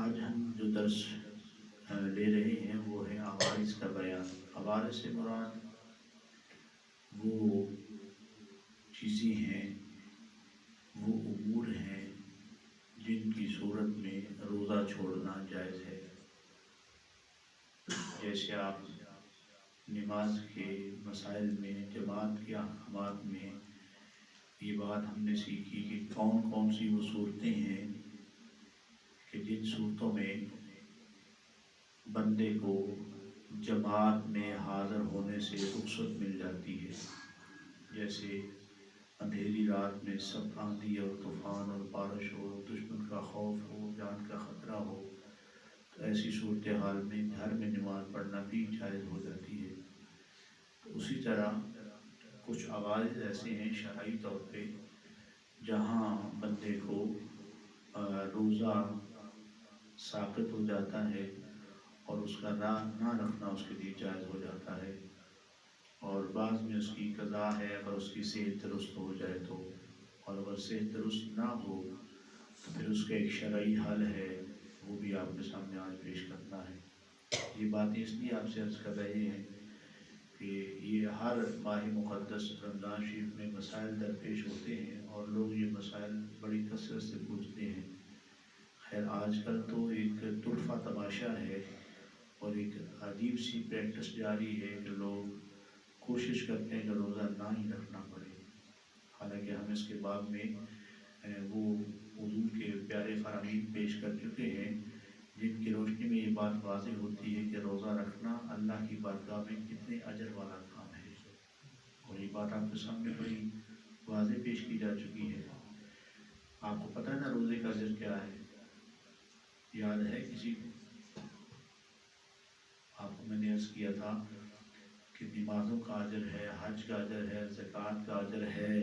آج ہم جو درس لے رہے ہیں وہ ہے عوارض کا بیان۔ عوارض سے مراد وہ چیزیں ہیں، وہ امور ہیں جن کی صورت میں روزہ چھوڑنا جائز ہے۔ جیسے آپ نماز کے مسائل میں، جماعت کے احکامات میں یہ بات ہم نے سیکھی کہ کون کون سی وہ صورتیں ہیں کہ جن صورتوں میں بندے کو جماعت میں حاضر ہونے سے رخصت مل جاتی ہے۔ جیسے اندھیری رات میں سخت آندھی اور طوفان اور بارش ہو، دشمن کا خوف ہو، جان کا خطرہ ہو، تو ایسی صورتحال میں گھر میں نماز پڑھنا بھی جائز ہو جاتی ہے۔ تو اسی طرح کچھ عوارض ایسے ہیں شرعی طور پہ جہاں بندے کو روزہ ساقط ہو جاتا ہے اور اس کا نہ رکھنا اس کے لیے جائز ہو جاتا ہے، اور بعض میں اس کی قضا ہے اگر اس کی صحت درست ہو جائے تو، اور اگر صحت درست نہ ہو تو پھر اس کا ایک شرعی حل ہے، وہ بھی آپ کے سامنے آج پیش کرنا ہے۔ یہ باتیں اس لیے آپ سے عرض کر رہے ہیں کہ یہ ہر ماہ مقدس رمضان شریف میں مسائل درپیش ہوتے ہیں اور لوگ یہ مسائل بڑی کثرت سے پوچھتے ہیں۔ خیر آج کل تو ایک طرفہ تماشا ہے اور ایک عجیب سی پریکٹس جاری ہے کہ لوگ کوشش کرتے ہیں کہ روزہ نہ ہی رکھنا پڑے، حالانکہ ہم اس کے باب میں وہ حضور کے پیارے فرامین پیش کر چکے ہیں جن کی روشنی میں یہ بات واضح ہوتی ہے کہ روزہ رکھنا اللہ کی بارگاہ میں کتنے اجر والا کام ہے، اور یہ بات آپ کے سامنے بڑی واضح پیش کی جا چکی ہے۔ آپ کو پتہ ہے نا روزے کا اجر کیا ہے؟ یاد ہے کسی کو؟ آپ کو میں نے عرض کیا تھا کہ نمازوں کا اجر ہے، حج کا اجر ہے، زکوٰۃ کا اجر ہے،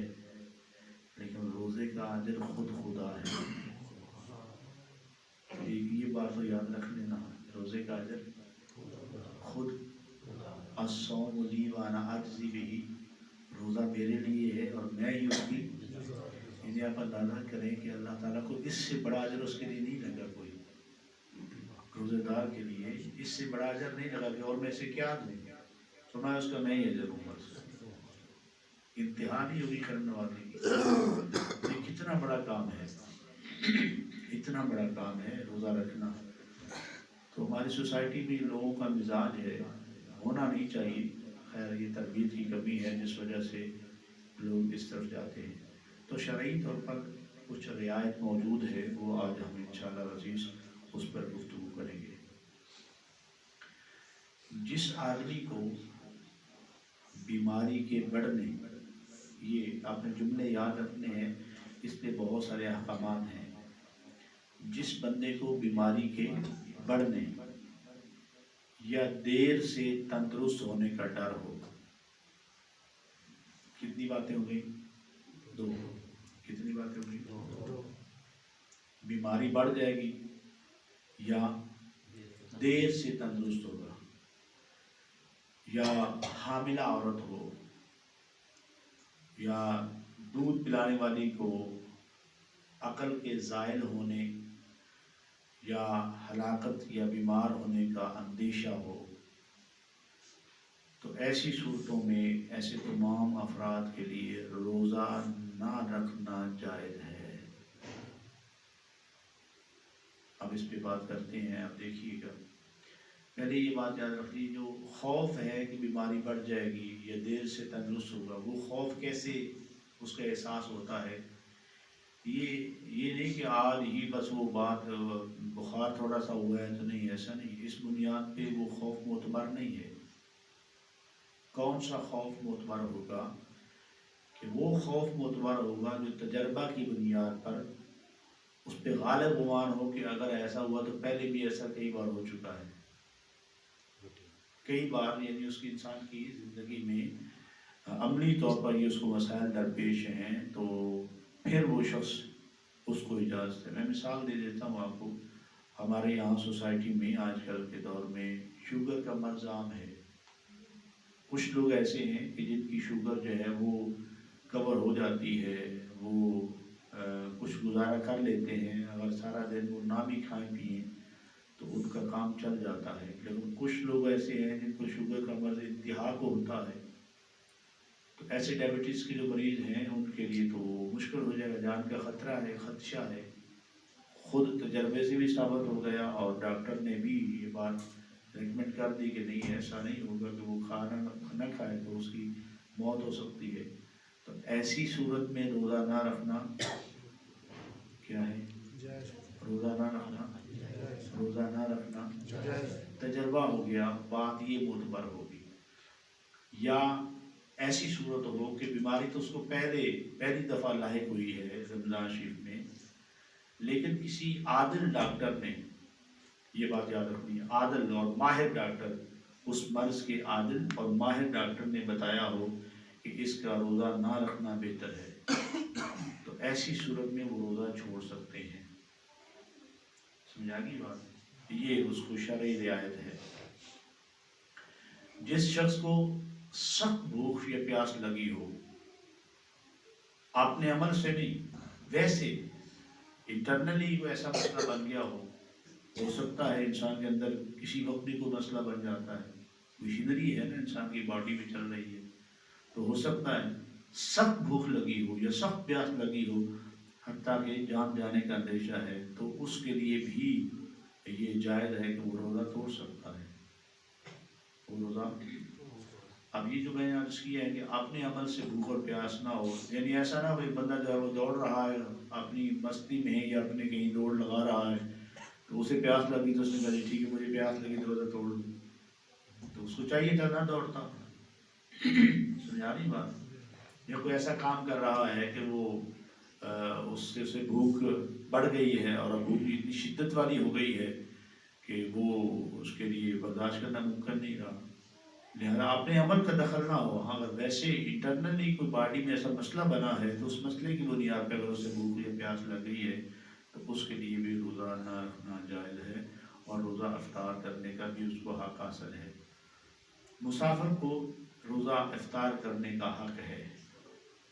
لیکن روزے کا اجر خود خدا ہے۔ یہ بات تو یاد رکھ لینا، روزے کا اجر خود الصوم لی وانا اجزی بہ، روزہ میرے لیے ہے اور میں ہی اس کی، یعنی آپ اندازہ کریں کہ اللہ تعالیٰ کو اس سے بڑا اجر اس کے لیے نہیں لگا، کوئی روزے دار کے لیے اس سے بڑا اجر نہیں لگا کہ اور میں سے کیا دوں، تو میں اس کا میں ہی اجر ہوں، بس انتہا نہیں ہوگی کرنے والے کی۔ یہ کتنا بڑا کام ہے، اتنا بڑا کام ہے روزہ رکھنا۔ تو ہماری سوسائٹی میں لوگوں کا مزاج ہے، ہونا نہیں چاہیے، خیر یہ تربیت کی کمی ہے جس وجہ سے لوگ اس طرف جاتے ہیں۔ تو شرعی طور پر کچھ رعایت موجود ہے، وہ آج ہم انشاءاللہ عزیز اس پر گفتگو کریں گے۔ جس آدمی کو بیماری کے بڑھنے، یہ آپ نے جملے یاد رکھنے ہیں، اس پہ بہت سارے احکامات ہیں۔ جس بندے کو بیماری کے بڑھنے یا دیر سے تندرست ہونے کا ڈر ہو، کتنی باتیں ہو گئی؟ دو۔ کتنی باتیں ہو گئی؟ بیماری بڑھ جائے گی یا دیر سے تندرست ہوگا، یا حاملہ عورت ہو، یا دودھ پلانے والی کو عقل کے زائل ہونے یا ہلاکت یا بیمار ہونے کا اندیشہ ہو، تو ایسی صورتوں میں ایسے تمام افراد کے لیے روزہ نہ رکھنا جائز ہے۔ اب اس پہ بات کرتے ہیں، اب دیکھیے گا، پہلے یہ بات یاد رکھیے، جو خوف ہے کہ بیماری بڑھ جائے گی یا دیر سے تندرست ہوگا، وہ خوف کیسے اس کا احساس ہوتا ہے؟ یہ نہیں کہ آج ہی بس وہ بات بخار تھوڑا سا ہوا ہے تو نہیں، ایسا نہیں، اس بنیاد پہ وہ خوف معتبر نہیں ہے۔ کون سا خوف معتبر ہوگا؟ کہ وہ خوف معتبر ہوگا جو تجربہ کی بنیاد پر اس پہ غالب گمان ہو کہ اگر ایسا ہوا تو پہلے بھی ایسا کئی بار ہو چکا ہے، کئی بار، یعنی اس کی انسان کی زندگی میں عملی طور پر یہ اس کو مسائل درپیش ہیں، تو پھر وہ شخص اس کو اجازت ہے۔ میں مثال دے دیتا ہوں آپ کو، ہمارے یہاں سوسائٹی میں آج کل کے دور میں شوگر کا مرض عام ہے۔ کچھ لوگ ایسے ہیں کہ جن کی شوگر جو ہے وہ کور ہو جاتی ہے، وہ کچھ گزارا کر لیتے ہیں، اگر سارا دن وہ نہ بھی کھائیں پئیں تو ان کا کام چل جاتا ہے. لیکن کچھ لوگ ایسے ہیں جن کو شوگر کا مرض انتہا کو ہوتا ہے، تو ایسے ڈائبٹیز کے جو مریض ہیں ان کے لیے تو مشکل ہو جائے گا، جان کا خطرہ ہے، خدشہ ہے. خود تجربے سے بھی ثابت ہو گیا اور ڈاکٹر نے بھی یہ بات ریکمنڈ کر دی کہ نہیں ایسا نہیں ہوگا کہ وہ کھانا نہ کھائے تو اس کی موت ہو سکتی ہے. تو ایسی صورت میں روزہ نہ رکھنا کیا ہے؟ روزہ نہ رکھنا، روزہ نہ رکھنا تجربہ ہو گیا، بات یہ معتبر ہوگی. یا ایسی صورت ہو کہ بیماری تو اس کو پہلی دفعہ لاحق ہوئی ہے رمضان شریف میں، لیکن کسی عادل ڈاکٹر نے، یہ بات یاد رکھنی ہے، عادل اور ماہر ڈاکٹر، اس مرض کے عادل اور ماہر ڈاکٹر نے بتایا ہو کہ اس کا روزہ نہ رکھنا بہتر ہے، تو ایسی صورت میں وہ روزہ چھوڑ سکتے ہیں. سمجھا گی بات؟ یہ اس کو شرعی رعایت ہے. جس شخص کو سخت بھوک یا پیاس لگی ہو، اپنے عمل سے نہیں، ویسے انٹرنلی کوئی ایسا مسئلہ بن گیا ہو سکتا ہے انسان کے اندر کسی وقت بھی کوئی مسئلہ بن جاتا ہے، مشینری ہے نا انسان کی باڈی میں چل رہی ہے، تو ہو سکتا ہے سخت بھوک لگی ہو یا سخت پیاس لگی ہو، حتیٰ کہ جان جانے کا اندیشہ ہے، تو اس کے لیے بھی یہ جائز ہے کہ وہ روزہ توڑ سکتا ہے. وہ روزہ، اب یہ جو میں نے عرض کیا ہے کہ اپنے عمل سے بھوک اور پیاس نہ ہو، یعنی ایسا نہ ہو بندہ جو ہے وہ دوڑ رہا ہے اپنی مستی میں ہے یا اپنے کہیں دوڑ لگا رہا ہے، تو اسے پیاس لگی تو اس نے کہا جی ٹھیک ہے مجھے پیاس لگی تو روزہ توڑ لوں، تو اس کو چاہیے تھا نہ دوڑتا. سمجھا نہیں بات؟ یا کوئی ایسا کام کر رہا ہے کہ وہ اس سے اسے بھوک بڑھ گئی ہے اور اب بھوک اتنی شدت والی ہو گئی ہے کہ وہ اس کے لیے برداشت کرنا ممکن نہیں رہا، لہذا اپنے عمل کا دخل نہ ہو. ہاں اگر ویسے انٹرنلی کوئی باڈی میں ایسا مسئلہ بنا ہے تو اس مسئلے کی بنیاد پہ اگر اسے بھوک یا پیاس لگ گئی ہے تو اس کے لیے بھی روزہ نہ رکھنا جائز ہے، اور روزہ افطار کرنے کا بھی اس کو حق حاصل ہے. مسافر کو روزہ افطار کرنے کا حق ہے،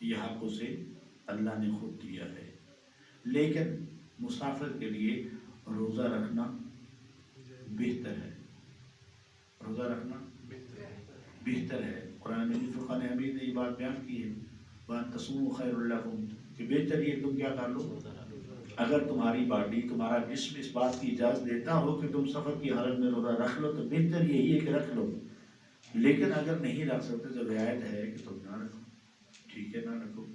یہ حق اسے اللہ نے خود دیا ہے، لیکن مسافر کے لیے روزہ رکھنا بہتر ہے. روزہ رکھنا بہتر ہے. قرآن مجید فرقان حمید نے یہ بات بیان کی ہے، وَأَن تَصُومُوا خَيْرٌ لَكُمْ، کہ بہتر یہ تم کیا کر لو، اگر تمہاری باڈی، تمہارا جسم اس بات کی اجازت دیتا ہو کہ تم سفر کی حالت میں روزہ رکھ لو تو بہتر یہی ہے کہ رکھ لو، لیکن اگر نہیں رکھ سکتے تو رعایت ہے کہ تم نہ رکھو. ٹھیک ہے، نہ رکھو.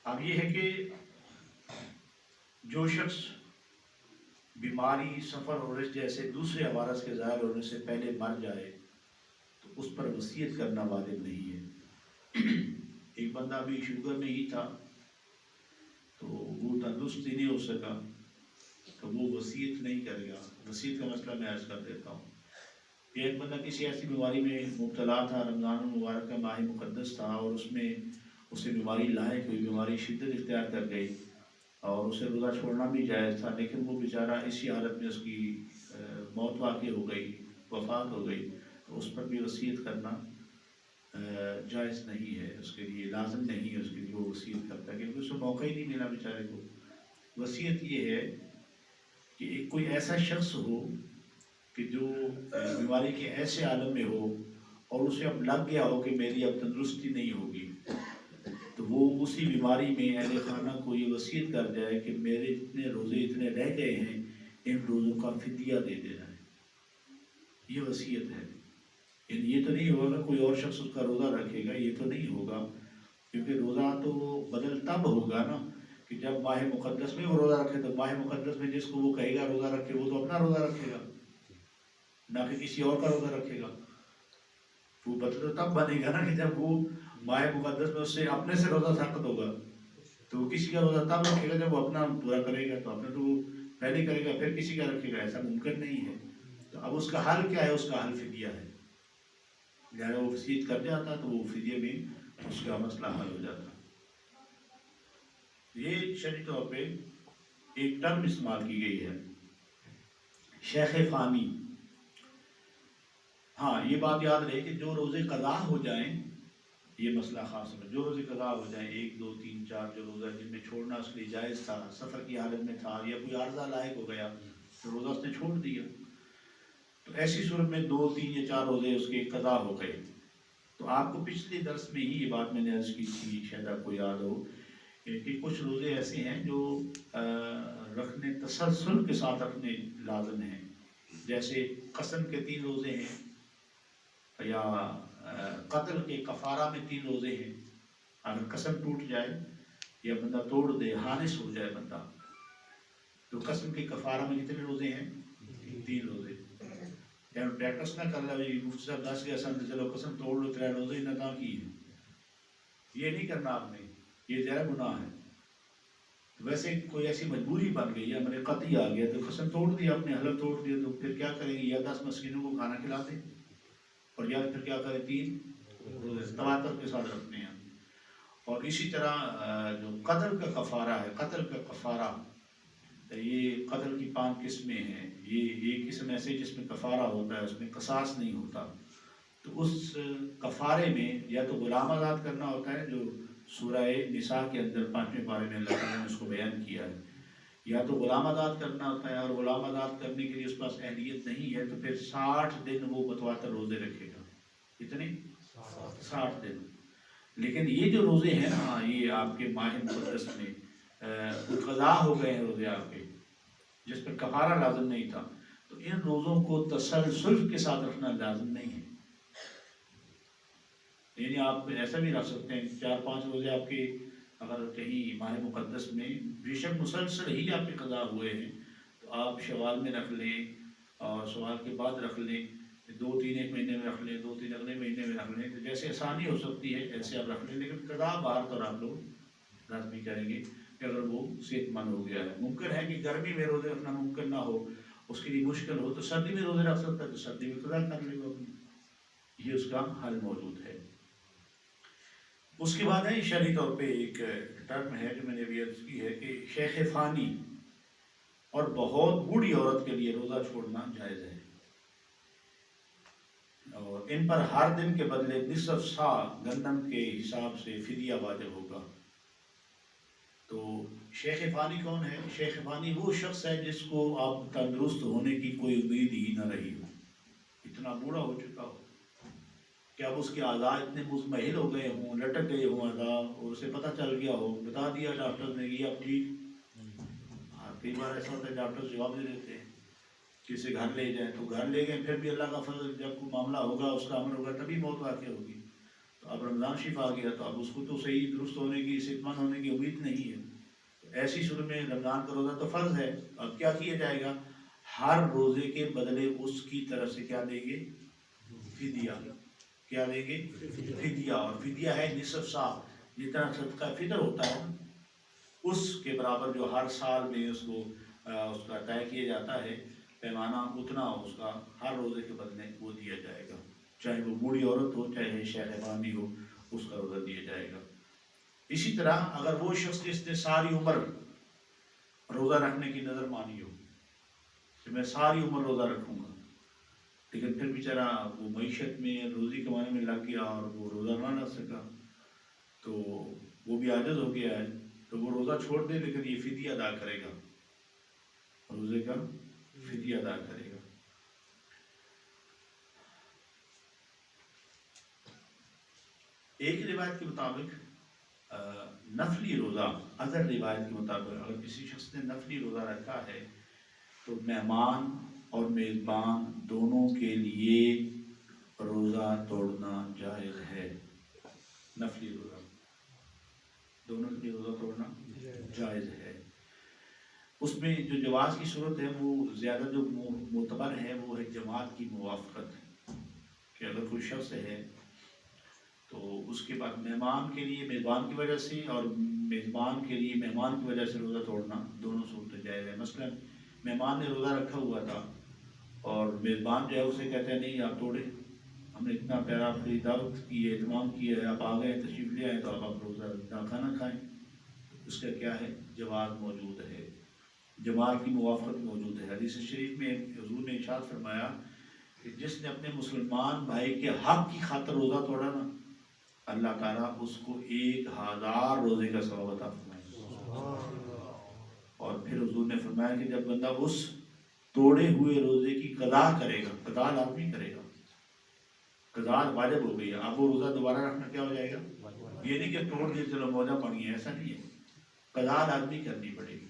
اب یہ ہے کہ جو شخص بیماری، سفر اور جیسے دوسرے عوارض کے ظاہر ہونے سے پہلے مر جائے تو اس پر وصیت کرنا واجب نہیں ہے. ایک بندہ بھی شوگر میں ہی تھا تو وہ تندرست ہی نہیں ہو سکا تو وہ وصیت نہیں کرے گا. وصیت کا مسئلہ میں عرض کر دیتا ہوں. ایک بندہ کسی ایسی بیماری میں مبتلا تھا، رمضان المبارک کا ماہ مقدس تھا اور اس میں اسے بیماری لاحق ہوئی، بیماری شدت اختیار کر گئی اور اسے روزہ چھوڑنا بھی جائز تھا، لیکن وہ بیچارہ اسی حالت میں اس کی موت واقع ہو گئی، وفات ہو گئی، تو اس پر بھی وصیت کرنا جائز نہیں ہے، اس کے لیے لازم نہیں ہے اس کے لیے وہ وصیت کرتا ہے، کیونکہ اس کو موقع ہی نہیں ملا بیچارے کو. وصیت یہ ہے کہ ایک کوئی ایسا شخص ہو کہ جو بیماری کے ایسے عالم میں ہو اور اسے اب لگ گیا ہو کہ میری اب تندرستی نہیں ہوگی، تو وہ اسی بیماری میں اہل خانہ کو یہ وصیت کر جائے کہ میرے جتنے روزے اتنے رہ گئے ہیں ان روزوں کا فدیہ دے دینا ہے. یہ وصیت ہے. یعنی یہ تو نہیں ہوگا کوئی اور شخص اس کا روزہ رکھے گا، یہ تو نہیں ہوگا، کیونکہ روزہ تو بدل تب ہوگا نا کہ جب ماہ مقدس میں وہ روزہ رکھے. تو ماہ مقدس میں جس کو وہ کہے گا روزہ رکھے وہ تو اپنا روزہ رکھے گا، نہ کہ کسی اور کا روزہ رکھے گا. وہ بدل تب بنے گا نا کہ جب وہ ماہ مقدس میں اس سے اپنے سے روزہ سخت ہوگا، تو وہ کسی کا روزہ تب رکھے گا جب وہ اپنا پورا کرے گا. تو اپنا تو وہ پہلے کرے گا پھر کسی کا رکھے گا، ایسا ممکن نہیں ہے. تو اب اس کا حل کیا ہے؟ اس کا حل فدیہ ہے. لہٰذا وہ وصیت کر جاتا تو وہ فدیے میں اس کا مسئلہ حل ہو جاتا. یہ شرعی طور پہ ایک ٹرم استعمال کی گئی ہے، شیخ فانی. ہاں یہ بات یاد رہے کہ جو روزے قضا ہو جائیں یہ مسئلہ خاص ہے. جو روزے قضا ہو جائیں 1 2 3 4 جو روزہ جن میں چھوڑنا اس کے لیے جائز تھا، سفر کی حالت میں تھا یا کوئی عارضہ لاحق ہو گیا تو روزہ اس نے چھوڑ دیا، تو ایسی صورت میں 2 3 یا 4 روزے اس کے قضا ہو گئے. تو آپ کو پچھلے درس میں ہی یہ بات میں نے عرض کی تھی، شاید آپ کو یاد ہو کہ کچھ روزے ایسے ہیں جو رکھنے تسلسل کے ساتھ رکھنے لازم ہیں. جیسے قسم کے 3 روزے ہیں، یا قتل کے کفارہ میں 3 روزے ہیں. اگر قسم ٹوٹ جائے یا بندہ توڑ دے، حانث ہو جائے بندہ، تو قسم کے کفارہ میں کتنے روزے ہیں؟ 3 روزے. یعنی پریکٹس نہ کر لے مفتی صاحب 10 کے اصل چلو قسم توڑ لو 3 روزے نہ کہاں کی ہے، یہ نہیں کرنا آپ نے، یہ زیادہ گناہ ہے. ویسے کوئی ایسی مجبوری بن گئی ہے، ہمارے قطعی آ گیا تو قسم توڑ دیا، اپنے حلف توڑ دیا، تو پھر کیا کریں گے؟ یا 10 مسکینوں کو کھانا کھلا دیں، اور یا پھر کیا کریں 3 روزے تواتر کے ساتھ رکھتے ہیں. اور اسی طرح جو قتل کا کفارہ ہے، قتل کا کفارہ، یہ قتل کی 5 قسمیں ہیں. یہ قسم ایسے جس میں کفارہ ہوتا ہے، اس میں قصاص نہیں ہوتا. تو اس کفارے میں یا تو غلام آزاد کرنا ہوتا ہے، جو سورہ نساء کے اندر 5ویں پارے میں اللہ تعالیٰ نے اس کو بیان کیا ہے، یا تو غلام آزاد کرنا ہوتا ہے، اور غلام آزاد کرنے کے لیے اس پاس اہلیت نہیں ہے تو پھر 60 دن وہ متواتر روزے رکھے گا. کتنے؟ 60 دن. لیکن یہ جو روزے ہیں نا، یہ آپ کے ماہ مقدس میں قضا ہو گئے ہیں روزے آپ کے، جس پر کفارہ لازم نہیں تھا، تو ان روزوں کو تسلسل کے ساتھ رکھنا لازم نہیں ہے. یعنی آپ ایسا بھی رکھ سکتے ہیں 4 5 روزے آپ کے اگر کہیں ماہ مقدس میں بے شک مسلسل ہی آپ کے قضا ہوئے ہیں، تو آپ شوال میں رکھ لیں اور شوال کے بعد رکھ لیں، 2 3 ایک مہینے میں رکھ لیں، 2 3 اگلے مہینے میں رکھ لیں. تو جیسے آسانی ہو سکتی ہے ایسے آپ رکھ لیں، لیکن قضا باہر تو آپ لوگ لازمی کریں گے کہ اگر وہ صحت مند ہو گیا ہے. ممکن ہے کہ گرمی میں روزے رکھنا ممکن نہ ہو، اس کے لیے مشکل ہو، تو سردی میں روزے رکھ سکتا ہے، تو سردی میں قضا کر لے گا اپنی. یہ اس کا حل موجود ہے. اس کے بعد ہے شرعی طور پہ ایک ٹرم ہے جو میں نے ابھی عرض کی ہے کہ شیخ فانی اور بہت بوڑھی عورت کے لیے روزہ چھوڑنا جائز ہے، اور ان پر ہر دن کے بدلے نصف سا گندم کے حساب سے فدیہ واجب ہوگا. تو شیخ فانی کون ہے؟ شیخ فانی وہ شخص ہے جس کو آپ تندرست ہونے کی کوئی امید ہی نہ رہی ہو، اتنا بوڑھا ہو چکا ہو کہ اب اس کے اعضاء اتنے مزمحل ہو گئے ہوں، لٹک گئے ہوں اعضاء، اور اسے پتہ چل گیا ہو، بتا دیا ڈاکٹر نے کہ اب ٹھیک. کئی بار ایسا ہوتا ہے ڈاکٹر جواب دے دیتے ہیں کہ اسے گھر لے جائیں، تو گھر لے گئے، پھر بھی اللہ کا فضل جب کوئی معاملہ ہوگا، اس کا عمل ہوگا، تبھی موت واقع ہوگی. تو اب رمضان شریف آ گیا، تو اب اس کو تو صحیح درست ہونے کی، صحت مند ہونے کی امید نہیں ہے. ایسی صورت میں رمضان کا روزہ تو فرض ہے. اب کیا کیا جائے گا؟ ہر روزے کے بدلے اس کی طرف سے کیا دیں گے؟ فدیہ. کیا دیں گے؟ فدیہ. اور فدیہ ہے نصف سا، جتنا صدقہ فطر ہوتا ہے اس کے برابر، جو ہر سال میں اس کو اس کا طے کیا جاتا ہے پیمانہ، اتنا اس کا ہر روزے کے بدلے وہ دیا جائے گا. چاہے وہ بوڑھی عورت ہو، چاہے شیخ فانی ہو، اس کا روزہ دیا جائے گا. اسی طرح اگر وہ شخص جس نے ساری عمر روزہ رکھنے کی نظر مانی ہو کہ میں ساری عمر روزہ رکھوں گا، لیکن پھر بیچارہ وہ معیشت میں روزی کمانے میں لگ گیا اور وہ روزہ نہ رکھ سکا، تو وہ بھی عاجز ہو گیا ہے، تو وہ روزہ چھوڑ دے، لیکن یہ فدیہ ادا کرے گا، روزے کا فدیہ ادا کرے گا. ایک روایت کے مطابق نفلی روزہ، ادر روایت کے مطابق اگر کسی شخص نے نفلی روزہ رکھا ہے تو مہمان اور میزبان دونوں کے لیے روزہ توڑنا جائز ہے. نفلی روزہ دونوں کے لیے روزہ توڑنا جائز ہے. اس میں جو جواز کی صورت ہے وہ زیادہ جو معتبر ہے وہ ہے جماعت کی موافقت، کہ اگر کوئی شخص ہے تو اس کے بعد مہمان کے لیے میزبان کی وجہ سے اور میزبان کے لیے مہمان کی وجہ سے روزہ توڑنا دونوں صورتیں جائز ہے. مثلا مہمان نے روزہ رکھا ہوا تھا اور میزبان جو ہے اسے کہتے ہیں نہیں آپ توڑیں، ہم نے اتنا پیارا آپ کی دعوت کی ہے، اہتمام کیا ہے، آپ آ گئے تشریف لے آئے، تو آپ روزہ نہ کھانا کھائیں. اس کا کیا ہے؟ جواز موجود ہے، جماعت کی موافقت موجود ہے. حدیث شریف میں حضور نے ارشاد فرمایا کہ جس نے اپنے مسلمان بھائی کے حق کی خاطر روزہ توڑا نا، اللہ تعالیٰ اس کو 1000 روزے کا ثواب عطا فرمائے۔ اور پھر حضور نے فرمایا کہ جب بندہ اس توڑے ہوئے روزے کی قضا کرے گا، قضا لازمی کرے گا، قضا واجب ہو گئی ہے، اب وہ روزہ دوبارہ رکھنا کیا ہو جائے گا؟ یہ نہیں کہ توڑ دیے چلو موجہ بن گیا، ایسا نہیں ہے، قضا لازمی کرنی پڑے گی۔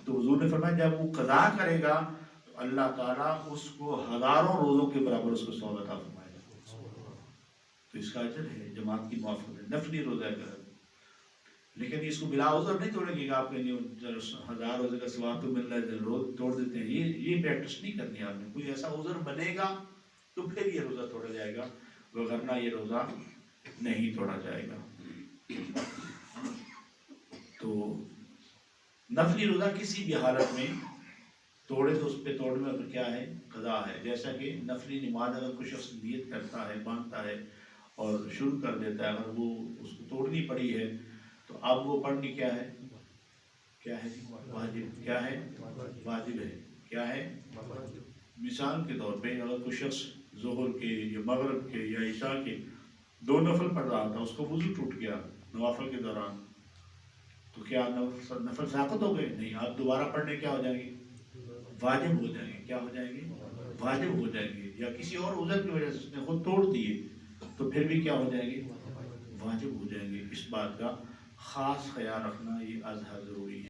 تو حضور نے فرمایا جب وہ قضا کرے گا تو اللہ تعالیٰ اس کو 1000 روزوں کے برابر اس کو ثواب عطا فرمائے گا۔ تو اس کا اجر ہے، جماعت کی موافقت ہے، نفلی روزہ ہے۔ لیکن اس کو بلا عذر نہیں توڑیں گے کہ آپ نے 1000 روزے کا ثواب تو مل رہا ہے روز توڑ دیتے ہیں، یہ پریکٹس نہیں کرنی آپ نے۔ کوئی ایسا عذر بنے گا تو پھر یہ روزہ توڑا جائے گا، وگرنہ یہ روزہ نہیں توڑا جائے گا۔ تو نفلی روزہ کسی بھی حالت میں توڑے تو اس پہ توڑنے میں کیا ہے؟ قضا ہے۔ جیسا کہ نفلی نماز اگر کوئی شخص نیت کرتا ہے، باندھتا ہے اور شروع کر دیتا ہے، اگر وہ اس کو توڑنی پڑی ہے تو اب وہ پڑھنی کیا ہے؟ کیا ہے؟ واجب۔ کیا ہے؟ واجب ہے۔ کیا ہے؟ مثال کے طور پہ اگر کوئی شخص ظہر کے یا مغرب کے یا عشاء کے 2 نفل پڑھ رہا تھا، اس کو وضو ٹوٹ گیا نوافل کے دوران، تو کیا نفل ساقط ہو گئے؟ نہیں، آپ دوبارہ پڑھنے کیا ہو جائیں گے؟ واجب ہو جائیں گے۔ کیا ہو جائیں گے؟ واجب ہو جائیں گے۔ یا کسی اور عذر کی وجہ سے اس نے خود توڑ دیے تو پھر بھی کیا ہو جائیں گے؟ واجب ہو جائیں گے۔ اس بات کا خاص خیال رکھنا یہ ازحد ضروری ہے۔